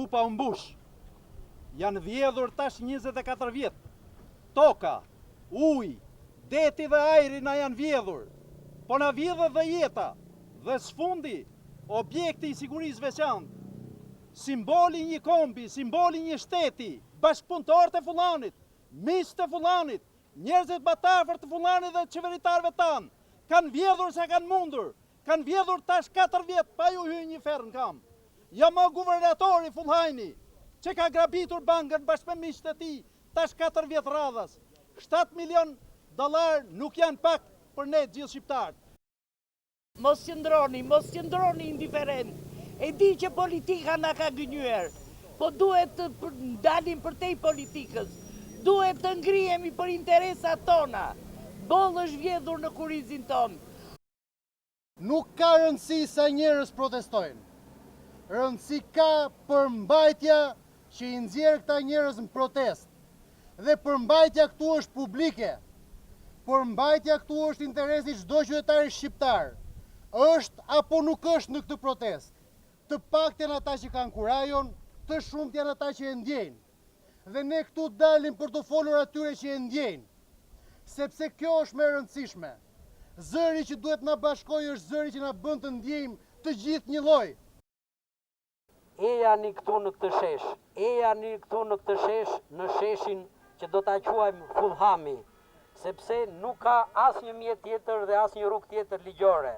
pupa u mbush. Janë vjedhur tash 24 vjet. Toka, uj, deti dhe ajri na janë vjedhur. Po na vjedhë dhe jeta, dhe sfundi, objekti i sigurisë veçantë. Simboli një kombi, simboli një shteti, bashkëpunëtorët e Fullanit, miqtë të Fullanit, njerëzit batafër të Fullanit dhe qeveritarëve tanë, kanë vjedhur sa kanë mundur, kanë vjedhur tash 4 vjet pa ju hyrë një ferë në kam. Ja më guvernatori Fullhajni, që ka grabitur bankën bashkë me miqtë e tij, tash 4 vjet radhas. 7 milion dollar nuk janë pak për ne gjithë shqiptarët. Mos qëndroni indiferent. E di që politika na ka gënyer, po duhet të dalim përtej politikës. Duhet të ngrihemi për interesat tona. Bollë është vjedhur në kurizin ton. Nuk ka rëndësi sa njerëz protestojnë. Rëndësi ka përmbajtja që i nxjerr këta njerëz në protest. Dhe përmbajtja këtu është publike. Përmbajtja këtu është interesi çdo qytetari shqiptar. Është apo nuk është në këtë protest? Të pakten ata që kanë kurajon, të shumt janë ata që e ndjejnë. Dhe ne këtu dalim për të folur atyre që e ndjejnë. Sepse kjo është më e rëndësishme. Zëri që duhet na bashkojë është zëri që na bën të ndjejmë të gjithë një lloj. Ejani këtu në këtë shesh, ejani këtu në këtë shesh, në sheshin që do ta quajmë Fullhami, sepse nuk ka asnjë mjet tjetër dhe asnjë rrugë tjetër ligjore.